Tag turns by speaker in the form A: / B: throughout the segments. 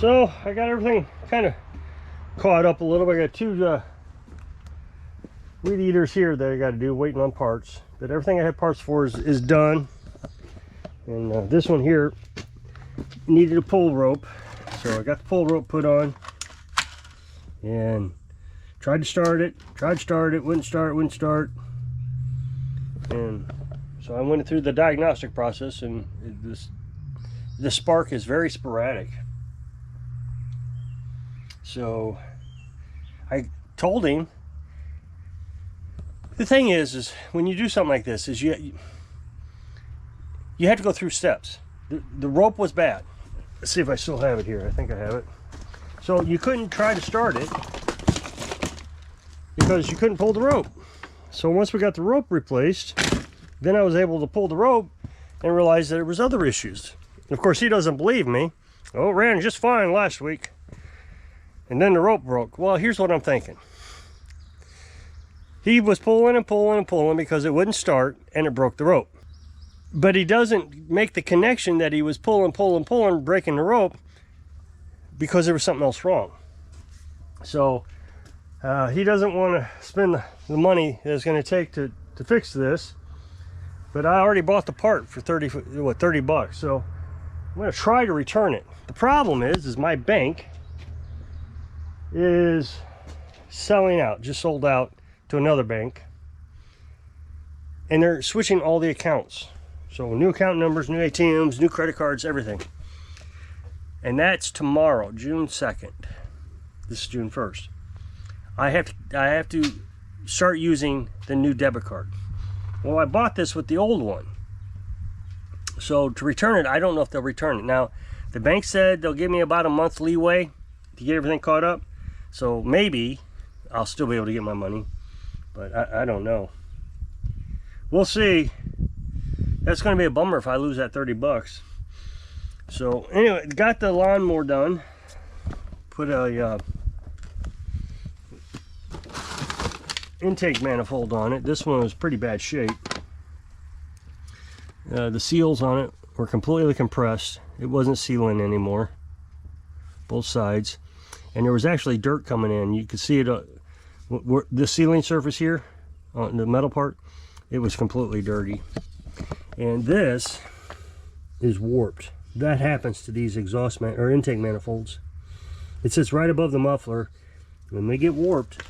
A: So I got everything kind of caught up a little bit. I got two weed eaters here that I got to do, waiting on parts. But everything I had parts for is done. And this one here needed a pull rope, so I got the pull rope put on and tried to start it, wouldn't start. And so I went through the diagnostic process, and the spark is very sporadic. So I told him, the thing is when you do something like this, is you have to go through steps. The rope was bad. Let's see if I still have it here. I think I have it. So you couldn't try to start it because you couldn't pull the rope. So once we got the rope replaced, then I was able to pull the rope and realize that there was other issues. And of course, he doesn't believe me. Oh, it ran just fine last week. And then the rope broke. Well, here's what I'm thinking. He was pulling and pulling and pulling because it wouldn't start, and it broke the rope. But he doesn't make the connection that he was pulling, breaking the rope because there was something else wrong. So he doesn't want to spend the money that it's going to take to fix this. But I already bought the part for 30 bucks. So I'm going to try to return it. The problem is my bank is selling out, just sold out to another bank. And they're switching all the accounts. So new account numbers, new ATMs, new credit cards, everything. And that's tomorrow, June 2nd. This is June 1st. I have to start using the new debit card. Well, I bought this with the old one. So to return it, I don't know if they'll return it. Now, the bank said they'll give me about a month leeway to get everything caught up. So maybe I'll still be able to get my money, but I don't know. We'll see. That's going to be a bummer if I lose that 30 bucks. So anyway, got the lawnmower done. Put a intake manifold on it. This one was pretty bad shape. The seals on it were completely compressed. It wasn't sealing anymore, both sides. And there was actually dirt coming in. You could see it, the sealing surface here, on the metal part, it was completely dirty. And this is warped. That happens to these exhaust or intake manifolds. It sits right above the muffler, and they get warped.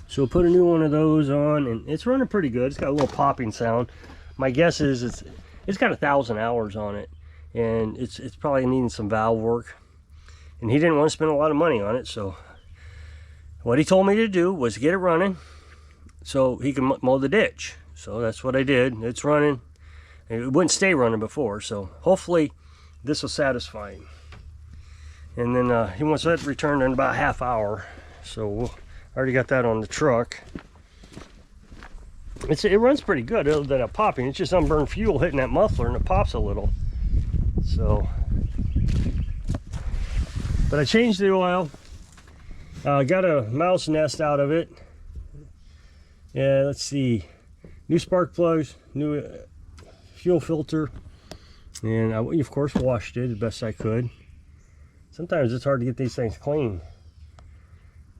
A: So we'll put a new one of those on, and it's running pretty good. It's got a little popping sound. My guess is it's got 1,000 hours on it, and it's probably needing some valve work. And he didn't want to spend a lot of money on it, so what he told me to do was get it running so he can mow the ditch. So that's what I did. It's running. It wouldn't stay running before, so hopefully this will satisfy him. And then he wants that returned in about a half hour. So I already got that on the truck. It runs pretty good other than it popping. It's just unburned fuel hitting that muffler, and it pops a little. So, but I changed the oil. Got a mouse nest out of it. Yeah, let's see. New spark plugs, new fuel filter, and I, of course, washed it as best I could. Sometimes it's hard to get these things clean.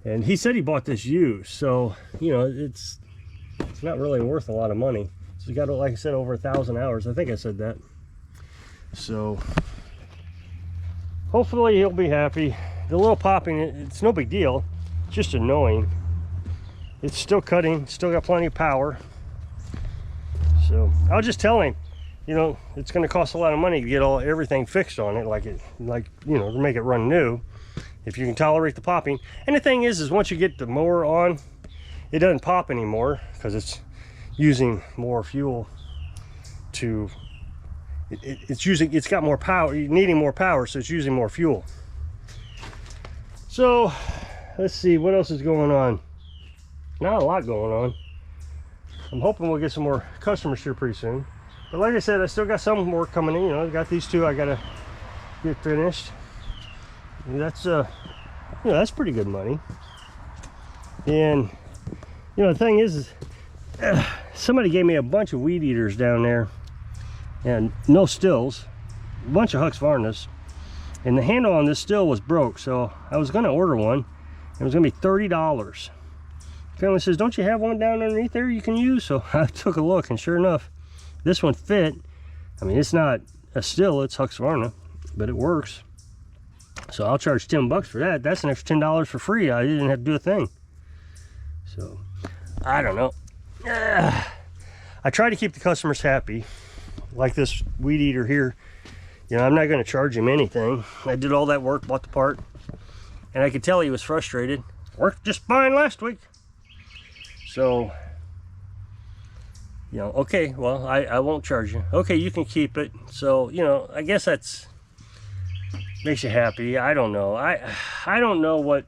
A: And he said he bought this used, so you know it's not really worth a lot of money. So he got, like I said, over 1,000 hours. I think I said that. So hopefully he'll be happy. The little popping, it's no big deal. It's just annoying. It's still cutting, still got plenty of power. So I'll just tell him, you know, it's going to cost a lot of money to get everything fixed on it, like you know, to make it run new. If you can tolerate the popping. And the thing is once you get the mower on, it doesn't pop anymore because it's using more fuel to. It's got more power. You're needing more power, so it's using more fuel. So let's see what else is going on. Not a lot going on. I'm hoping we'll get some more customers here pretty soon. But like I said, I still got some more coming in. You know, I got these two I gotta get finished. And that's you know, that's pretty good money. And you know, the thing is somebody gave me a bunch of weed eaters down there, and no stills, a bunch of Hux Varnas, And the handle on this still was broke, so I was going to order one. It was going to be $30. Carolyn says, don't you have one down underneath there you can use? So I took a look, and sure enough, this one fit. I mean, it's not a still, it's Husqvarna, but it works. So I'll charge 10 bucks for that. That's an extra $10 for free. I didn't have to do a thing. So, I don't know. I try to keep the customers happy. Like this weed eater here. You know, I'm not going to charge him anything. I did all that work, bought the part. And I could tell he was frustrated. Worked just fine last week. So, you know, okay, well, I won't charge you. Okay, you can keep it. So, you know, I guess that's makes you happy. I don't know. I don't know what.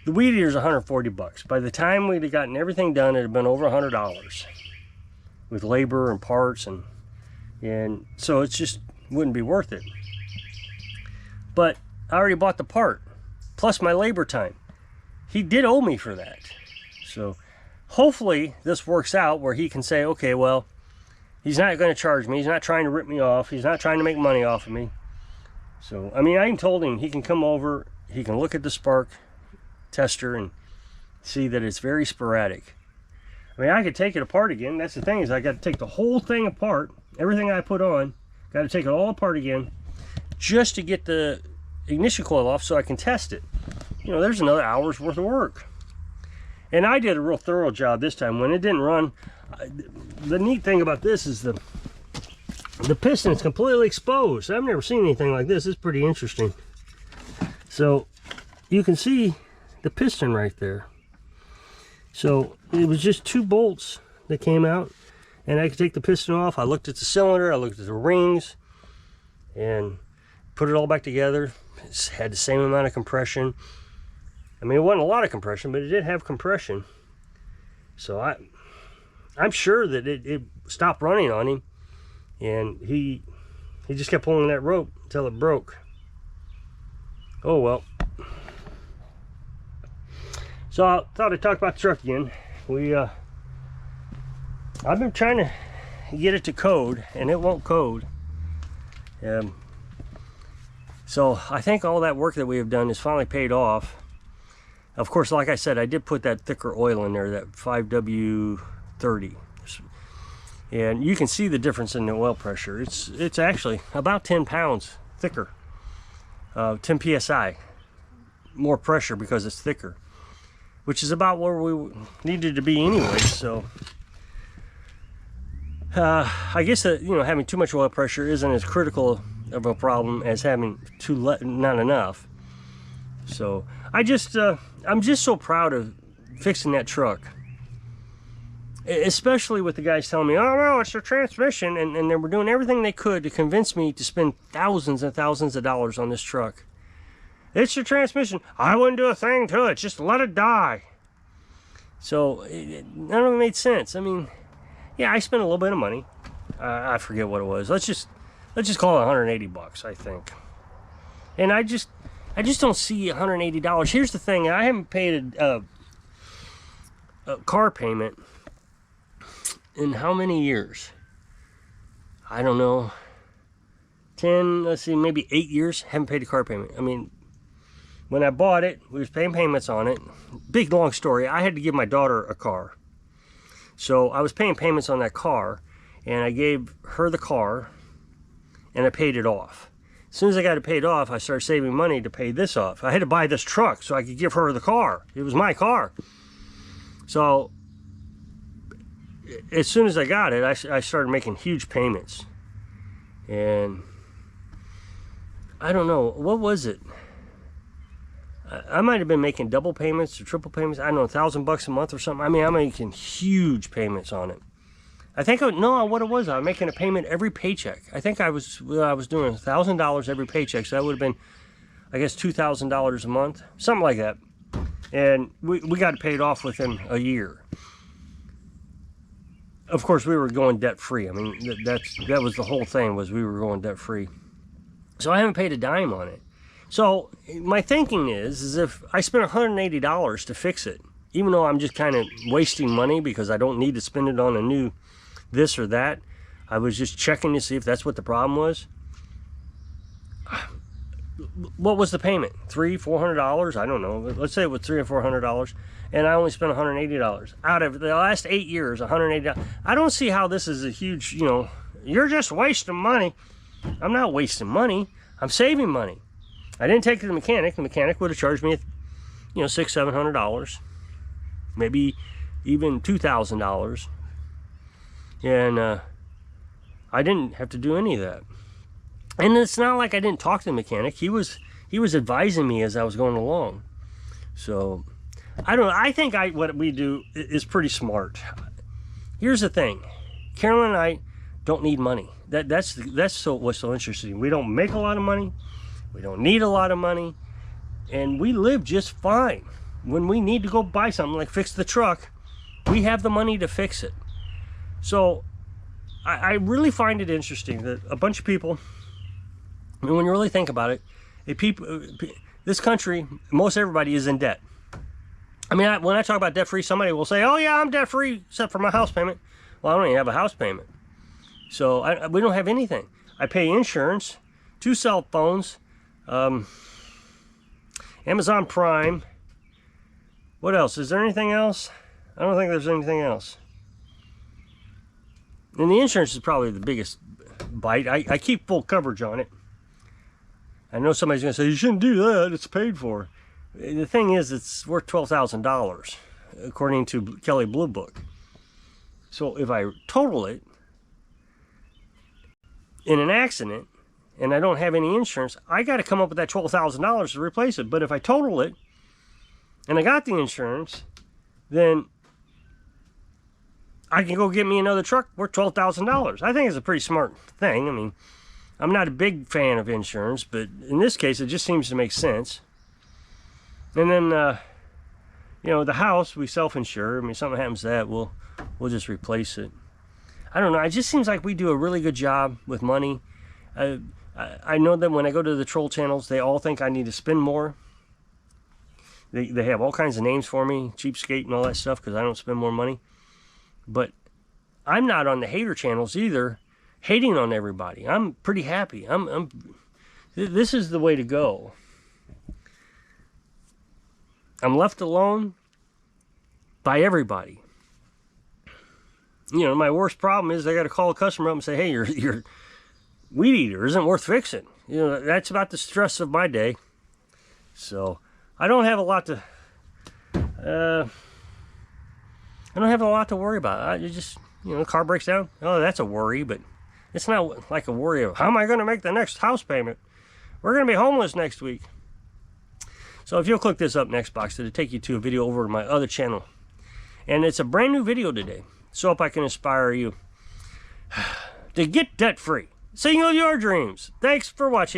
A: The weed eater is 140 bucks. By the time we'd have gotten everything done, it had been over $100 with labor and parts, and so it just wouldn't be worth it. But I already bought the part, plus my labor time. He did owe me for that. So hopefully this works out where he can say, okay, well, he's not going to charge me. He's not trying to rip me off. He's not trying to make money off of me. So, I mean, I even told him he can come over, he can look at the spark tester and see that it's very sporadic. I mean, I could take it apart again. That's the thing, is I got to take the whole thing apart, everything I put on, got to take it all apart again just to get the ignition coil off so I can test it. You know, there's another hour's worth of work. And I did a real thorough job this time. When it didn't run, the neat thing about this is the piston is completely exposed. I've never seen anything like this. It's pretty interesting. So you can see the piston right there. So it was just 2 bolts that came out, and I could take the piston off. I looked at the cylinder, I looked at the rings, and put it all back together. It had the same amount of compression. I mean, it wasn't a lot of compression, but it did have compression. So I'm sure that it stopped running on him, and he just kept pulling that rope until it broke. Oh well. So I thought I'd talk about the truck again. I've been trying to get it to code, and it won't code. So I think all that work that we have done is finally paid off. Of course, like I said, I did put that thicker oil in there, that 5W30. And you can see the difference in the oil pressure. It's actually about 10 pounds thicker. 10 PSI. More pressure because it's thicker. Which is about where we needed to be anyway. So I guess that, you know, having too much oil pressure isn't as critical of a problem as having not enough. So I'm just so proud of fixing that truck, especially with the guys telling me, oh no, it's your transmission, and they were doing everything they could to convince me to spend thousands and thousands of dollars on this truck. It's your transmission. I wouldn't do a thing to it. Just let it die. So none of it made sense. I mean, yeah, I spent a little bit of money. I forget what it was. Let's just call it 180 bucks, I think. And I just don't see $180. Here's the thing: I haven't paid a car payment in how many years? I don't know. 10. Let's see, maybe 8 years. Haven't paid a car payment. I mean, when I bought it, we was paying payments on it. Big long story. I had to give my daughter a car, so I was paying payments on that car, and I gave her the car, and I paid it off. As soon as I got it paid off, I started saving money to pay this off. I had to buy this truck so I could give her the car. It was my car. So as soon as I got it, I started making huge payments. And I don't know, what was it? I might have been making double payments or triple payments. I don't know, $1,000 a month or something. I mean, I'm making huge payments on it. I think, no, what it was, I was making a payment every paycheck. I think I was doing $1,000 every paycheck, so that would have been, I guess, $2,000 a month, something like that. And we got it paid off within a year. Of course, we were going debt-free. I mean, that was the whole thing, was we were going debt-free. So I haven't paid a dime on it. So my thinking is if I spent $180 to fix it, even though I'm just kind of wasting money because I don't need to spend it on a new this or that, I was just checking to see if that's what the problem was. What was the payment? $300-400? I don't know. Let's say it was $300 or $400, and I only spent $180 out of the last 8 years. $180. I don't see how this is a huge. You know, you're just wasting money. I'm not wasting money. I'm saving money. I didn't take it to the mechanic. The mechanic would have charged me, you know, $600-700, maybe even $2,000, and I didn't have to do any of that. And it's not like I didn't talk to the mechanic. He was advising me as I was going along. So I don't know. I think what we do is pretty smart. Here's the thing. Carolyn and I don't need money. That's what's so interesting. We don't make a lot of money. We don't need a lot of money. And we live just fine. When we need to go buy something like fix the truck, we have the money to fix it. So I really find it interesting that a bunch of people, and when you really think about it, this country, most everybody is in debt. I mean, when I talk about debt-free, somebody will say, oh yeah, I'm debt-free except for my house payment. Well, I don't even have a house payment. So we don't have anything. I pay insurance, 2 cell phones, Amazon Prime. What else? Is there anything else? I don't think there's anything else. And the insurance is probably the biggest bite. I keep full coverage on it. I know somebody's going to say, you shouldn't do that, it's paid for. The thing is, it's worth $12,000, according to Kelley Blue Book. So if I total it in an accident, and I don't have any insurance, I got to come up with that $12,000 to replace it. But if I total it, and I got the insurance, then I can go get me another truck worth $12,000. I think it's a pretty smart thing. I mean, I'm not a big fan of insurance, but in this case, it just seems to make sense. And then, you know, the house, we self-insure. I mean, if something happens to that, we'll just replace it. I don't know. It just seems like we do a really good job with money. I know that when I go to the troll channels, they all think I need to spend more. They have all kinds of names for me, cheapskate and all that stuff, because I don't spend more money. But I'm not on the hater channels either, hating on everybody. I'm pretty happy. This is the way to go. I'm left alone by everybody. You know, my worst problem is I got to call a customer up and say, hey, your weed eater isn't worth fixing. You know, that's about the stress of my day. So I don't have a lot to worry about. I just, you know, the car breaks down. Oh, that's a worry, but it's not like a worry of how am I going to make the next house payment? We're going to be homeless next week. So if you'll click this up next box, it'll take you to a video over to my other channel. And it's a brand new video today. So hope I can inspire you to get debt free. Single your dreams. Thanks for watching.